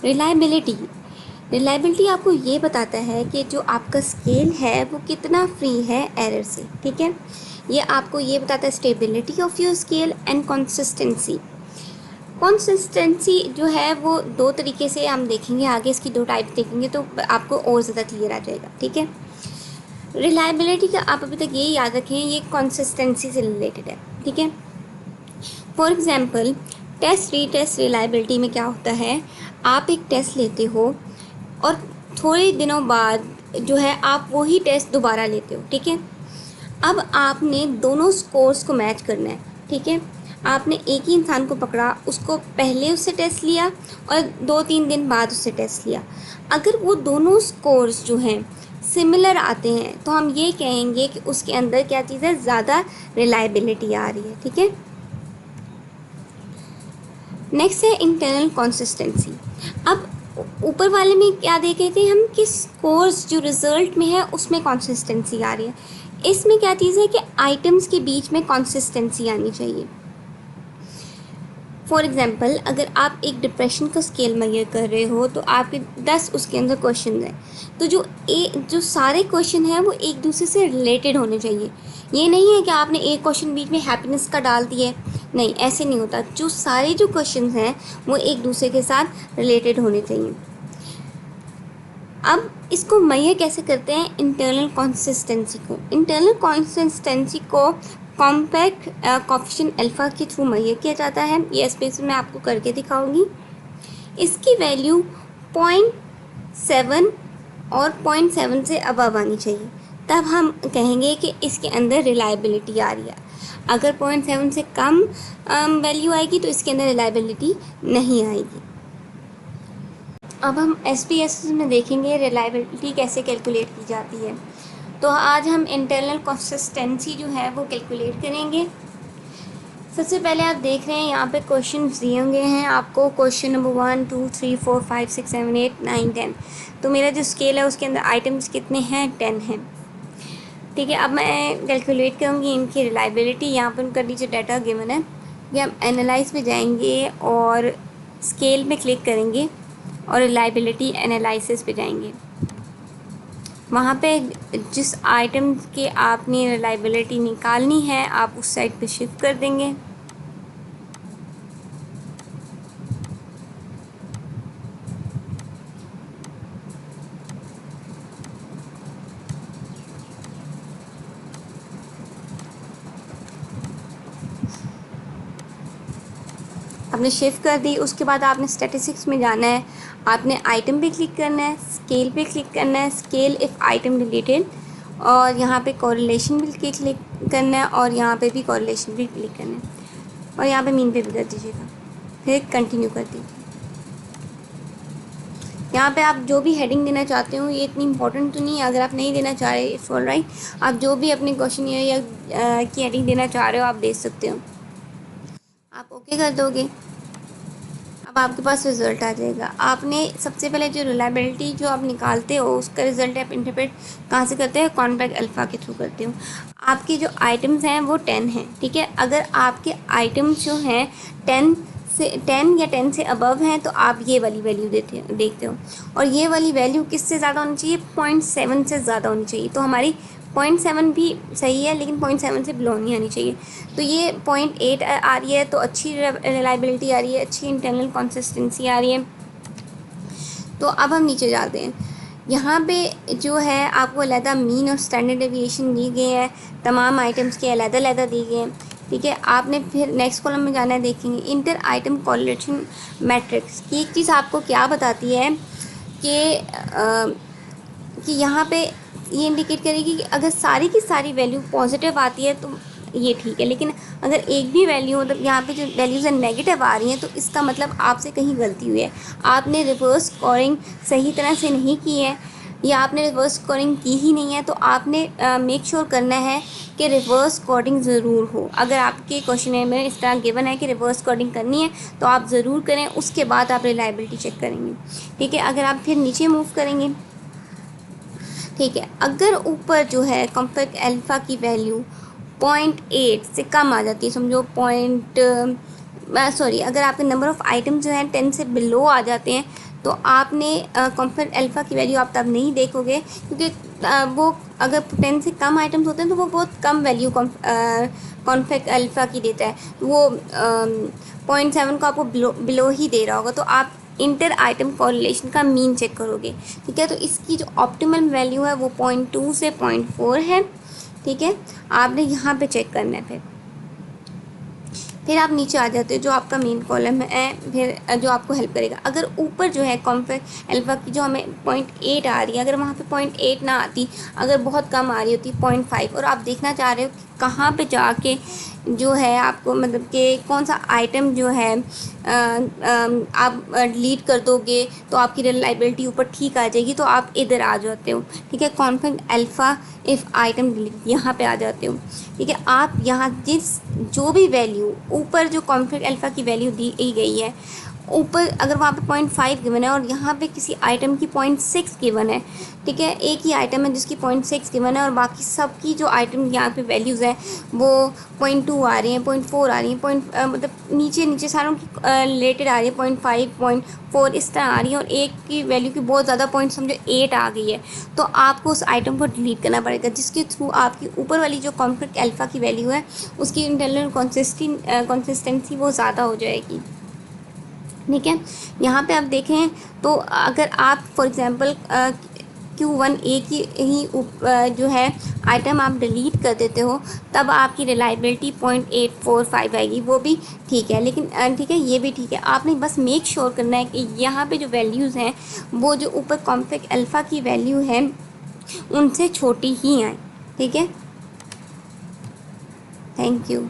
Reliability reliability आपको ये बताता है कि जो आपका स्केल है वो कितना फ्री है एरर से, ठीक है। ये आपको ये बताता है stability of your scale and consistency. Consistency जो है वो दो तरीके से हम देखेंगे आगे, इसकी दो टाइप देखेंगे तो आपको और ज़्यादा क्लियर आ जाएगा, ठीक है। रिलायबिलिटी का आप अभी तक ये याद रखें, ये कंसिस्टेंसी से रिलेटेड है, ठीक है। For example test retest reliability में क्या होता है, आप एक टेस्ट लेते हो और थोड़े दिनों बाद जो है आप वही टेस्ट दोबारा लेते हो, ठीक है। अब आपने दोनों स्कोर्स को मैच करना है, ठीक है। आपने एक ही इंसान को पकड़ा, उसको पहले उससे टेस्ट लिया और 2-3 दिन बाद उससे टेस्ट लिया। अगर वो दोनों स्कोर्स जो हैं सिमिलर आते हैं तो हम ये कहेंगे कि उसके अंदर क्या चीज़ है, ज़्यादा रिलायबिलिटी आ रही है, ठीक है। नेक्स्ट है इंटरनल कंसिस्टेंसी। अब ऊपर वाले में क्या देखे थे हम कि स्कोर्स जो रिज़ल्ट में है उसमें कंसिस्टेंसी आ रही है, इसमें क्या चीज़ है कि आइटम्स के बीच में कंसिस्टेंसी आनी चाहिए। फॉर एग्जांपल अगर आप एक डिप्रेशन का स्केल मेजर कर रहे हो तो आपके 10 उसके अंदर क्वेश्चन हैं, तो जो सारे क्वेश्चन हैं वो एक दूसरे से रिलेटेड होने चाहिए। ये नहीं है कि आपने एक क्वेश्चन बीच में हैप्पीनेस का डाल दिया है, नहीं ऐसे नहीं होता। जो सारे जो क्वेश्चन हैं वो एक दूसरे के साथ रिलेटेड होने चाहिए। अब इसको मेजर कैसे करते हैं, इंटरनल कंसिस्टेंसी को कॉम्पैक्ट कोएफिशिएंट अल्फा के थ्रू मेजर किया जाता है। ये स्पेस में आपको करके दिखाऊंगी। इसकी वैल्यू 0.7 और 0.7 से अबव आनी चाहिए, तब हम कहेंगे कि इसके अंदर रिलायबिलिटी आ रही है। अगर 0.7 से कम वैल्यू आएगी तो इसके अंदर रिलायबिलिटी नहीं आएगी। अब हम SPSS में देखेंगे रिलायबिलिटी कैसे कैलकुलेट की जाती है। तो आज हम इंटरनल कंसिस्टेंसी जो है वो कैलकुलेट करेंगे। सबसे पहले आप देख रहे हैं यहाँ पे क्वेश्चन दिए हुए हैं आपको, क्वेश्चन नंबर 1 2 3 4 5 6 7 8 9 10। तो मेरा जो स्केल है उसके अंदर आइटम्स कितने हैं, 10 हैं, ठीक है। अब मैं कैलकुलेट करूँगी इनकी रिलायबिलिटी। यहाँ पर कर लीजिए डाटा गिवन है, ये हम एनालाइज पे जाएंगे और स्केल में क्लिक करेंगे और रिलायबिलिटी एनालिसिस पे जाएंगे। वहाँ पे जिस आइटम के आपने रिलायबिलिटी निकालनी है आप उस साइड पे शिफ्ट कर देंगे। आपने शिफ्ट कर दी, उसके बाद आपने स्टैटिस्टिक्स में जाना है, आपने आइटम पे क्लिक करना है, स्केल पे क्लिक करना है, स्केल इफ़ आइटम रिलेटेड, और यहाँ पे कोरिलेशन भी क्लिक करना है और यहाँ पे भी कोरिलेशन भी क्लिक करना है और यहाँ पे मीन पे भी कर दीजिएगा, फिर कंटिन्यू कर दीजिए। यहाँ पे आप जो भी हेडिंग देना चाहते हो, ये इतनी इंपॉर्टेंट तो नहीं है, अगर आप नहीं देना चाह रहे इट्स ऑल राइट, आप जो भी अपने क्वेश्चन या की हेडिंग देना चाह रहे हो आप दे सकते हो। आप ओके कर दोगे, अब आपके पास रिज़ल्ट आ जाएगा। आपने सबसे पहले जो रिलायबिलिटी जो आप निकालते हो उसका रिज़ल्ट आप इंटरप्रेट कहाँ से करते हैं, कॉम्पैक्ट अल्फ़ा के थ्रू करते हो। आपके जो आइटम्स हैं वो 10 हैं, ठीक है। अगर आपके आइटम्स जो हैं 10 या 10 से अबव हैं तो आप ये वाली वैल्यू देखते हो, और ये वाली वैल्यू किससे ज़्यादा होनी चाहिए, 0.7 से ज़्यादा होनी चाहिए। तो हमारी 0.7 भी सही है लेकिन 0.7 से बिलो नहीं आनी चाहिए। तो ये 0.8 आ रही है तो अच्छी रिलायबिलिटी आ रही है, अच्छी इंटरनल कंसिस्टेंसी आ रही है। तो अब हम नीचे जाते हैं। यहाँ पे जो है आपको अलग मीन और स्टैंडर्ड डेविएशन दी गई है, तमाम आइटम्स के अलग दी गए हैं, ठीक है। आपने फिर नेक्स्ट कॉलम में जाना है, देखेंगे इंटर आइटम कोरिलेशन मैट्रिक्स की एक चीज़ आपको क्या बताती है कि यहाँ पे ये इंडिकेट करेगी कि अगर सारी की सारी वैल्यू पॉजिटिव आती है तो ये ठीक है, लेकिन अगर एक भी वैल्यू मतलब यहाँ पे जो वैल्यूज़ नेगेटिव आ रही हैं तो इसका मतलब आपसे कहीं गलती हुई है, आपने रिवर्स स्कोरिंग सही तरह से नहीं की है या आपने रिवर्स स्कोरिंग की ही नहीं है। तो आपने मेक श्योर करना है कि रिवर्स कोडिंग ज़रूर हो। अगर आपके क्वेश्चन में इस तरह गिवन है कि रिवर्स कोडिंग करनी है तो आप ज़रूर करें, उसके बाद आप रिलायबिलिटी चेक करेंगे, ठीक है। अगर आप फिर नीचे मूव करेंगे, ठीक है, अगर ऊपर जो है कॉम्पैक्ट अल्फ़ा की वैल्यू 0.8 से कम आ जाती है, समझो अगर आपके नंबर ऑफ़ आइटम जो हैं 10 से बिलो आ जाते हैं तो आपने कॉम्प्लेक्स अल्फ़ा की वैल्यू आप तब नहीं देखोगे, क्योंकि वो अगर 10 से कम आइटम्स होते हैं तो वो बहुत कम वैल्यू कॉम्प्लेक्स अल्फ़ा की देता है, वो 0.7 को आपको बिलो ही दे रहा होगा। तो आप इंटर आइटम कॉरिलेशन का मीन चेक करोगे, ठीक है। तो इसकी जो ऑप्टिमल वैल्यू है वो 0.2 से 0.4 है, ठीक है। आपने यहाँ पे चेक करना है। फिर आप नीचे आ जाते हो, जो आपका मेन कॉलम है, फिर जो आपको हेल्प करेगा। अगर ऊपर जो है कॉम्प्लेक्स अल्फ़ा की जो हमें 0.8 आ रही है, अगर वहाँ पे 0.8 ना आती, अगर बहुत कम आ रही होती 0.5, और आप देखना चाह रहे हो कि कहाँ पे जाके जो है आपको मतलब कि कौन सा आइटम जो है आप डिलीट कर दोगे तो आपकी रिलायबिलिटी ऊपर ठीक आ जाएगी, तो आप इधर आ जाते हो, ठीक है। Complex alpha if item delete, यहाँ पे आ जाते हो, ठीक है। आप यहाँ जो भी वैल्यू ऊपर जो कॉम्प्लेक्स अल्फ़ा की वैल्यू दी गई है, ऊपर अगर वहाँ पे 0.5 गिवन है और यहाँ पे किसी आइटम की 0.6 गिवन है, ठीक है। एक ही आइटम है जिसकी 0.6 गिवन है और बाकी सब की जो आइटम यहाँ पे वैल्यूज़ हैं वो 0.2 आ रही हैं, 0.4 आ रही हैं, मतलब नीचे नीचे सारों की रिलेटेड आ रही है, 0.5 0.4 इस तरह आ रही है, और एक की वैल्यू की बहुत ज़्यादा पॉइंट समझो 8 आ गई है, तो आपको उस आइटम को डिलीट करना पड़ेगा, जिसके थ्रू आपकी ऊपर वाली जो कॉम्प्लेक्स अल्फ़ा की वैल्यू है उसकी इंटरनल कंसिस्टेंसी वो ज़्यादा हो जाएगी, ठीक है। यहाँ पे आप देखें तो अगर आप फॉर एग्ज़ाम्पल Q1A की ही जो है आइटम आप डिलीट कर देते हो, तब आपकी रिलायबिलिटी 0.845 आएगी, वो भी ठीक है। लेकिन ठीक है, ये भी ठीक है, आपने बस मेक श्योर करना है कि यहाँ पे जो वैल्यूज़ हैं वो जो ऊपर कॉम्प्लेक्स अल्फ़ा की वैल्यू है उनसे छोटी ही आए, ठीक है। Thank you.